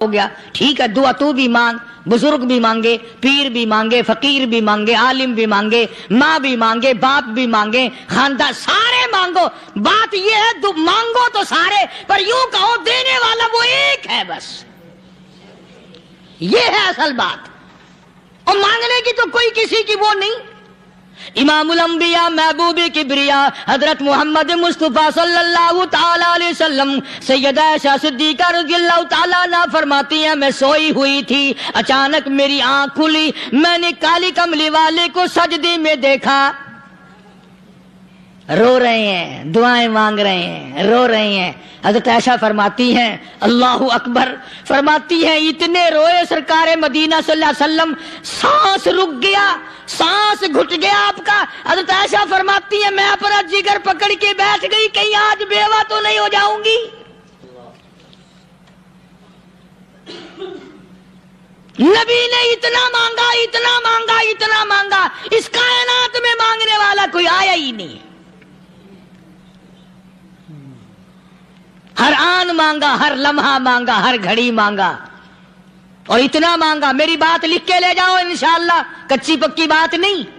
ہو گیا، ٹھیک ہے دعا تو بھی مانگ، بزرگ بھی مانگے، پیر بھی مانگے، فقیر بھی مانگے، عالم بھی مانگے، ماں بھی مانگے، باپ بھی مانگے، خاندان سارے مانگو، بات یہ ہے مانگو تو سارے، پر یوں کہو دینے والا وہ ایک ہے، بس یہ ہے اصل بات، اور مانگنے کی تو کوئی کسی کی وہ نہیں۔ امام الانبیاء محبوب کبریا حضرت محمد مصطفیٰ صلی اللہ تعالی علیہ وسلم سیدہ عائشہ صدیقہ رضی اللہ تعالی عنہا فرماتی ہیں میں سوئی ہوئی تھی، اچانک میری آنکھ کھلی، میں نے کالی کملی والے کو سجدے میں دیکھا، رو رہے ہیں، دعائیں مانگ رہے ہیں، رو رہے ہیں۔ حضرت عائشہ فرماتی ہیں اللہ اکبر، فرماتی ہیں اتنے روئے سرکار مدینہ صلی اللہ علیہ وسلم، سانس رک گیا، سانس گھٹ گیا آپ کا۔ حضرت عائشہ فرماتی ہیں میں اپنا جگر پکڑ کے بیٹھ گئی، کہیں آج بیوہ تو نہیں ہو جاؤں گی۔ نبی نے اتنا مانگا، اتنا مانگا، اتنا مانگا، اس کائنات میں مانگنے والا کوئی آیا ہی نہیں۔ ہر آن مانگا، ہر لمحہ مانگا، ہر گھڑی مانگا، اور اتنا مانگا۔ میری بات لکھ کے لے جاؤ انشاءاللہ، کچی پکی بات نہیں۔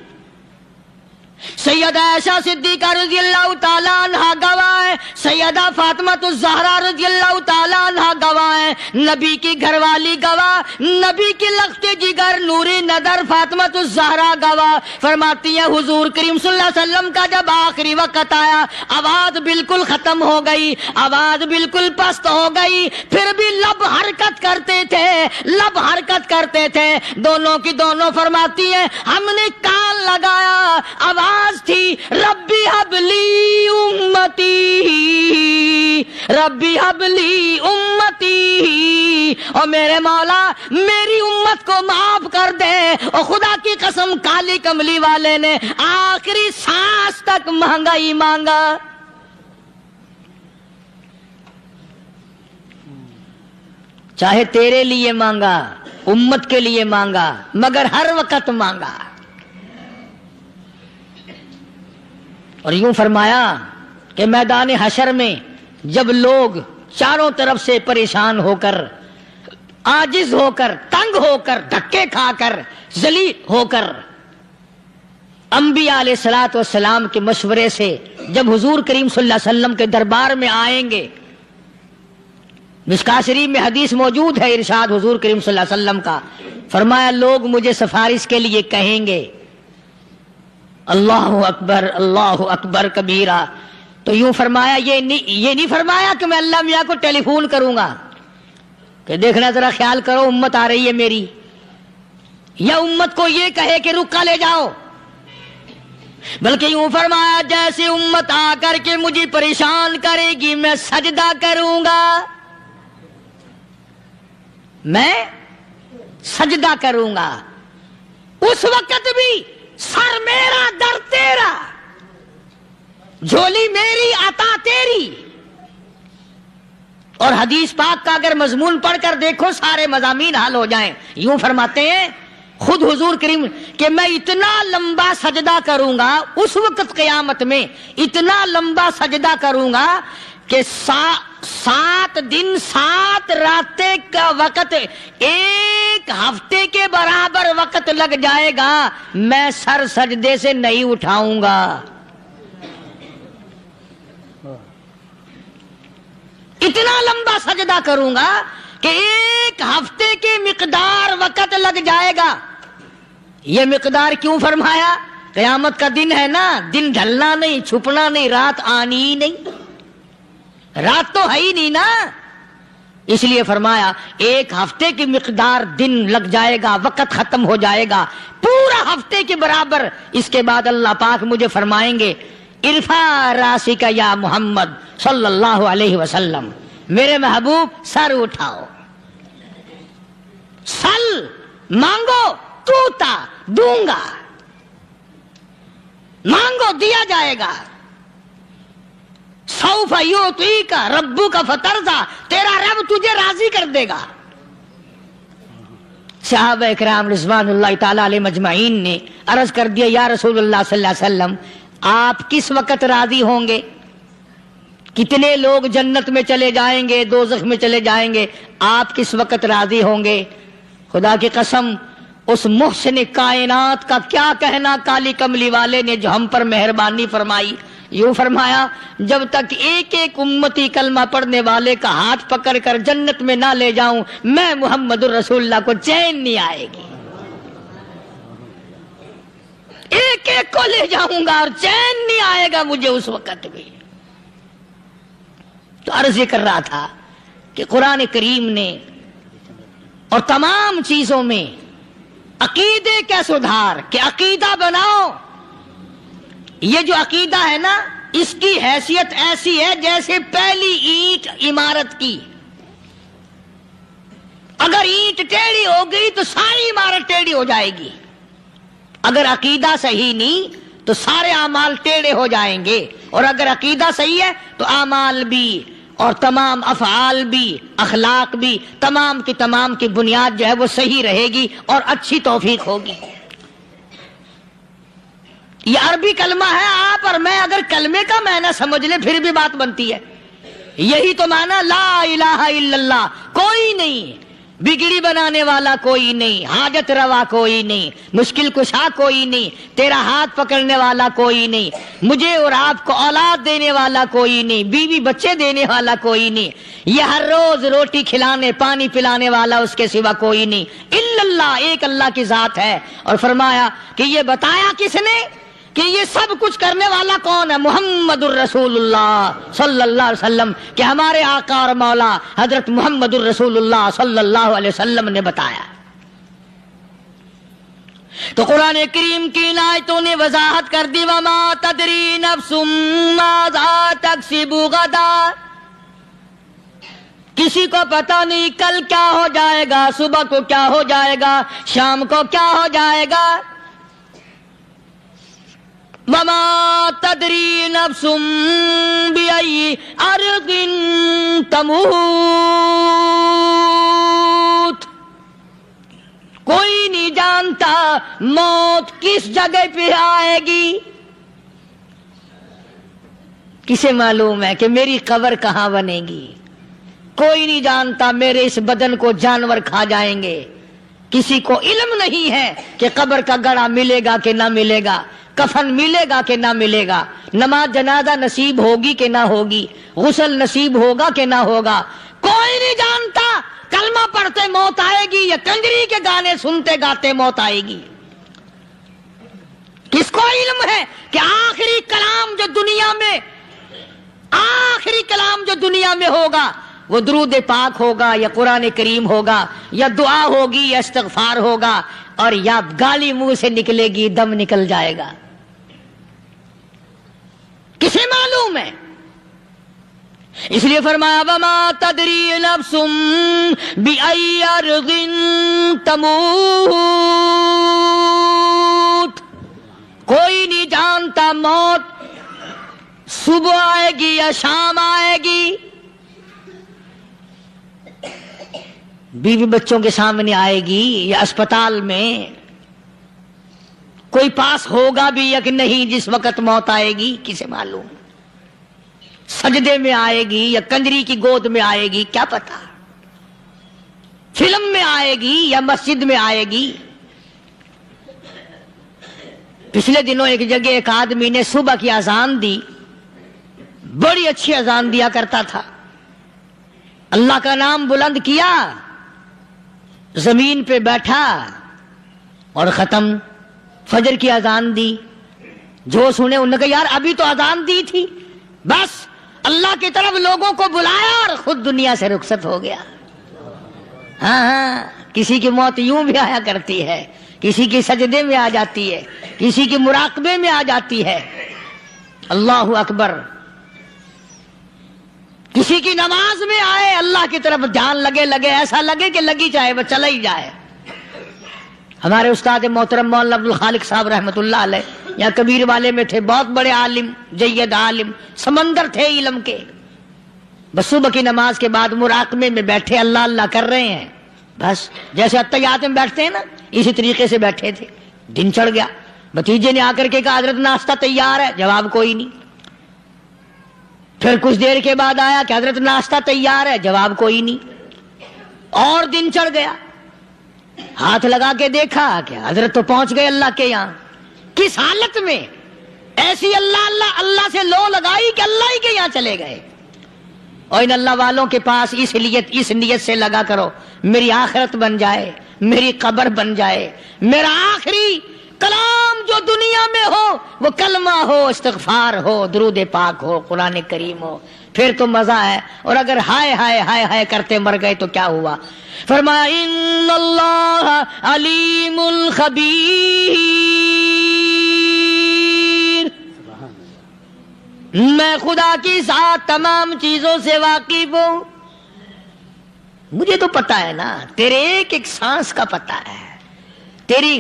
سیدہ عائشہ صدیقہ رضی اللہ تعالی عنہا گواہ ہے، سیدہ فاطمہ الزہرا رضی اللہ تعالی عنہا گواہ ہے، نبی کی گھر والی گواہ، نبی کی لخت جگر نوری نظر فاطمہ الزہرا گواہ، فرماتی ہیں حضور کریم صلی اللہ علیہ وسلم کا جب آخری وقت آیا، آواز بالکل ختم ہو گئی، آواز بالکل پست ہو گئی، پھر بھی لب حرکت کرتے تھے، لب حرکت کرتے تھے، دونوں کی دونوں فرماتی ہیں ہم نے کان لگایا، آواز تھی ربی حبلی امتی، ربی حبلی امتی، اور میرے مولا میری امت کو معاف کر دے۔ اور خدا کی قسم کالی کملی والے نے آخری سانس تک مانگا ہی مانگا۔ چاہے تیرے لیے مانگا، امت کے لیے مانگا، مگر ہر وقت مانگا۔ اور یوں فرمایا کہ میدان حشر میں جب لوگ چاروں طرف سے پریشان ہو کر، عاجز ہو کر، تنگ ہو کر، دھکے کھا کر، ذلیل ہو کر، انبیاء علیہ الصلوۃ والسلام کے مشورے سے جب حضور کریم صلی اللہ علیہ وسلم کے دربار میں آئیں گے، مشکاۃ شریف میں حدیث موجود ہے، ارشاد حضور کریم صلی اللہ علیہ وسلم کا، فرمایا لوگ مجھے سفارش کے لیے کہیں گے اللہ اکبر کبیرہ، تو یوں فرمایا یہ نہیں فرمایا کہ میں اللہ میاں کو ٹیلی فون کروں گا کہ دیکھنا ذرا خیال کرو امت آ رہی ہے میری، یا امت کو یہ کہے کہ رکا لے جاؤ، بلکہ یوں فرمایا جیسے امت آ کر کے مجھے پریشان کرے گی میں سجدہ کروں گا، میں سجدہ کروں گا، اس وقت بھی سر میرا در تیرا، جھولی میری عطا تیری۔ اور حدیث پاک کا اگر مضمون پڑھ کر دیکھو سارے مضامین حل ہو جائیں۔ یوں فرماتے ہیں خود حضور کریم کہ میں اتنا لمبا سجدہ کروں گا اس وقت قیامت میں، اتنا لمبا سجدہ کروں گا کہ 7 دن 7 راتیں کا وقت ایک ہفتے کے برابر وقت لگ جائے گا، میں سر سجدے سے نہیں اٹھاؤں گا۔ اتنا لمبا سجدہ کروں گا کہ ایک ہفتے کے مقدار وقت لگ جائے گا۔ یہ مقدار کیوں فرمایا؟ قیامت کا دن ہے نا، دن ڈھلنا نہیں، چھپنا نہیں، رات آنی ہی نہیں، رات تو ہے ہی نہیں نا، اس لیے فرمایا ایک ہفتے کی مقدار دن لگ جائے گا، وقت ختم ہو جائے گا پورا ہفتے کے برابر۔ اس کے بعد اللہ پاک مجھے فرمائیں گے ارفع راسک یا محمد صلی اللہ علیہ وسلم، میرے محبوب سر اٹھاؤ، سل مانگو توتا دوں گا، مانگو دیا جائے گا، سوف یعطیک ربک فترضی، تیرا رب تجھے راضی کر دے گا۔ صحابہ اکرام رضوان اللہ تعالی علیہ مجمعین نے عرض کر دیا یا رسول اللہ صلی اللہ علیہ وسلم آپ کس وقت راضی ہوں گے؟ کتنے لوگ جنت میں چلے جائیں گے، دوزخ میں چلے جائیں گے، آپ کس وقت راضی ہوں گے؟ خدا کی قسم اس محسن کائنات کا کیا کہنا کالی کملی والے نے جو ہم پر مہربانی فرمائی. یوں فرمایا جب تک ایک ایک امتی کلمہ پڑھنے والے کا ہاتھ پکڑ کر جنت میں نہ لے جاؤں میں محمد الرسول اللہ کو چین نہیں آئے گی. ایک ایک کو لے جاؤں گا اور چین نہیں آئے گا مجھے اس وقت بھی. تو عرض یہ کر رہا تھا کہ قرآن کریم نے اور تمام چیزوں میں عقیدے کا سدھار کہ عقیدہ بناؤ. یہ جو عقیدہ ہے نا اس کی حیثیت ایسی ہے جیسے پہلی اینٹ عمارت کی. اگر اینٹ ٹیڑھی ہو گئی تو ساری عمارت ٹیڑھی ہو جائے گی. اگر عقیدہ صحیح نہیں تو سارے اعمال ٹیڑھے ہو جائیں گے. اور اگر عقیدہ صحیح ہے تو اعمال بھی اور تمام افعال بھی اخلاق بھی تمام کی بنیاد جو ہے وہ صحیح رہے گی اور اچھی توفیق ہوگی. یہ عربی کلمہ ہے. آپ اور میں اگر کلمے کا معنی سمجھ لیں پھر بھی بات بنتی ہے. یہی تو معنی لا الہ الا اللہ. کوئی نہیں بگڑی بنانے والا، کوئی نہیں حاجت روا، کوئی نہیں مشکل کشا، کوئی نہیں تیرا ہاتھ پکڑنے والا، کوئی نہیں مجھے اور آپ کو اولاد دینے والا، کوئی نہیں بیوی بچے دینے والا، کوئی نہیں یہ ہر روز روٹی کھلانے پانی پلانے والا اس کے سوا کوئی نہیں الا اللہ. ایک اللہ کی ذات ہے. اور فرمایا کہ یہ بتایا کس نے کہ یہ سب کچھ کرنے والا کون ہے؟ محمد الرسول اللہ صلی اللہ علیہ وسلم. کہ ہمارے آقا اور مولا حضرت محمد الرسول اللہ صلی اللہ علیہ وسلم نے بتایا. تو قرآن کریم کی ان آیتوں نے وضاحت کر دی وما تدری نفس ماذا تکسب غدا. کسی کو پتہ نہیں کل کیا ہو جائے گا، صبح کو کیا ہو جائے گا، شام کو کیا ہو جائے گا. وما تدری نفس بأي أرض تموت. کوئی نہیں جانتا موت کس جگہ پہ آئے گی. کسے معلوم ہے کہ میری قبر کہاں بنے گی؟ کوئی نہیں جانتا میرے اس بدن کو جانور کھا جائیں گے. کسی کو علم نہیں ہے کہ قبر کا گڑھا ملے گا کہ نہ ملے گا، کفن ملے گا کہ نہ ملے گا، نماز جنازہ نصیب ہوگی کہ نہ ہوگی، غسل نصیب ہوگا کہ نہ ہوگا. کوئی نہیں جانتا کلمہ پڑھتے موت آئے گی یا کنجری کے گانے سنتے گاتے موت آئے گی. کس کو علم ہے کہ آخری کلام جو دنیا میں ہوگا وہ درود پاک ہوگا یا قرآن کریم ہوگا یا دعا ہوگی یا استغفار ہوگا اور یا گالی منہ سے نکلے گی، دم نکل جائے گا. کسے معلوم ہے؟ اس لیے فرمایا وما تدری نفس بأي أرض تموت. کوئی نہیں جانتا موت صبح آئے گی یا شام آئے گی، بیوی بچوں کے سامنے آئے گی یا اسپتال میں، کوئی پاس ہوگا بھی یا کہ نہیں جس وقت موت آئے گی کسے معلوم. سجدے میں آئے گی یا کنجری کی گود میں آئے گی کیا پتا، فلم میں آئے گی یا مسجد میں آئے گی. پچھلے دنوں ایک جگہ ایک آدمی نے صبح کی اذان دی، بڑی اچھی اذان دیا کرتا تھا، اللہ کا نام بلند کیا، زمین پہ بیٹھا اور ختم. فجر کی اذان دی، جو سنے انہوں نے کہا یار ابھی تو اذان دی تھی. بس اللہ کی طرف لوگوں کو بلایا اور خود دنیا سے رخصت ہو گیا. ہاں کسی کی موت یوں بھی آیا کرتی ہے، کسی کی سجدے میں آ جاتی ہے، کسی کی مراقبے میں آ جاتی ہے. اللہ اکبر. کسی کی نماز میں آئے، اللہ کی طرف دھیان لگے ایسا لگے کہ لگی جائے وہ چلا ہی جائے. ہمارے استاد محترم مولانا عبد الخالق صاحب رحمۃ اللہ علیہ یا کبیر والے میں تھے، بہت بڑے عالم، جید عالم، سمندر تھے علم کے. بس صبح کی نماز کے بعد مراقبے میں بیٹھے اللہ اللہ کر رہے ہیں، بس جیسے اتحیات میں بیٹھتے ہیں نا اسی طریقے سے بیٹھے تھے. دن چڑھ گیا، بھتیجے نے آ کر کے کہا حضرت ناشتہ تیار ہے، جواب کوئی نہیں. پھر کچھ دیر کے بعد آیا کہ حضرت ناشتہ تیار ہے، جواب کوئی نہیں۔ اور دن چڑھ گیا، ہاتھ لگا کے دیکھا کہ حضرت تو پہنچ گئے اللہ کے یہاں۔ کس حالت میں؟ ایسی اللہ اللہ اللہ سے لو لگائی کہ اللہ ہی کے یہاں چلے گئے۔ اور ان اللہ والوں کے پاس اس نیت سے لگا کرو، میری آخرت بن جائے، میری قبر بن جائے، میرا آخری کلام جو دنیا میں ہو وہ کلمہ ہو، استغفار ہو، درود پاک ہو، قرآن کریم ہو، پھر تو مزہ ہے۔ اور اگر ہائے ہائے ہائے ہائے کرتے مر گئے تو کیا ہوا؟ فرمایا ان اللہ علیم خبیر، میں خدا کی ذات تمام چیزوں سے واقف ہوں۔ مجھے تو پتا ہے نا، تیرے ایک ایک سانس کا پتا ہے، تیری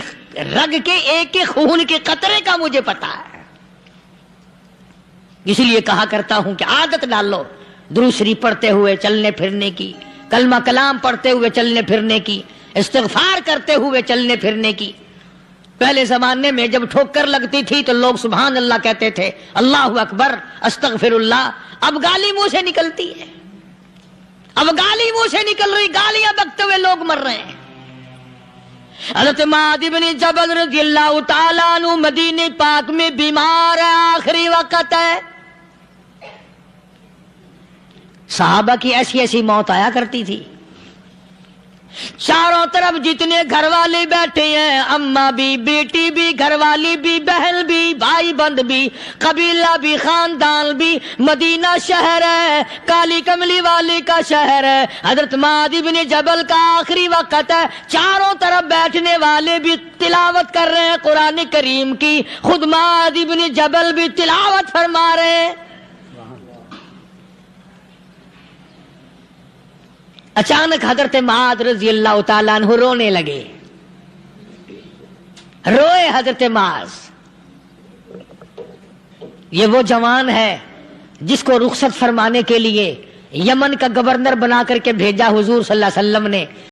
رگ کے ایک ایک خون کے قطرے کا مجھے پتا ہے۔ اسی لیے کہا کرتا ہوں کہ عادت ڈالو درود شریف پڑھتے ہوئے چلنے پھرنے کی، کلمہ کلام پڑھتے ہوئے چلنے پھرنے کی، استغفار کرتے ہوئے چلنے پھرنے کی۔ پہلے زمانے میں جب ٹھوکر لگتی تھی تو لوگ سبحان اللہ کہتے تھے، اللہ اکبر، استغفر اللہ۔ اب گالی منہ سے نکلتی ہے، اب گالی منہ سے نکل رہی، گالیاں بکتے ہوئے لوگ مر رہے ہیں۔ حضرت معاذ بن جبل رضی اللہ تعالیٰ عنہ مدینہ پاک میں بیمار ہے، آخری وقت ہے۔ صحابہ کی ایسی ایسی موت آیا کرتی تھی، چاروں طرف جتنے گھر والے بیٹھے ہیں، اماں بھی، بیٹی بھی، گھر والی بھی، بہن بھی، بھائی بند بھی، قبیلہ بھی، خاندان بھی، مدینہ شہر ہے، کالی کملی والے کا شہر ہے۔ حضرت معاذ بن جبل کا آخری وقت ہے، چاروں طرف بیٹھنے والے بھی تلاوت کر رہے ہیں قرآن کریم کی، خود معاذ بن جبل بھی تلاوت فرما رہے ہیں۔ اچانک حضرت معاذ رضی اللہ تعالیٰ عنہ رونے لگے، روئے حضرت معاذ۔ یہ وہ جوان ہے جس کو رخصت فرمانے کے لیے یمن کا گورنر بنا کر کے بھیجا حضور صلی اللہ علیہ وسلم نے۔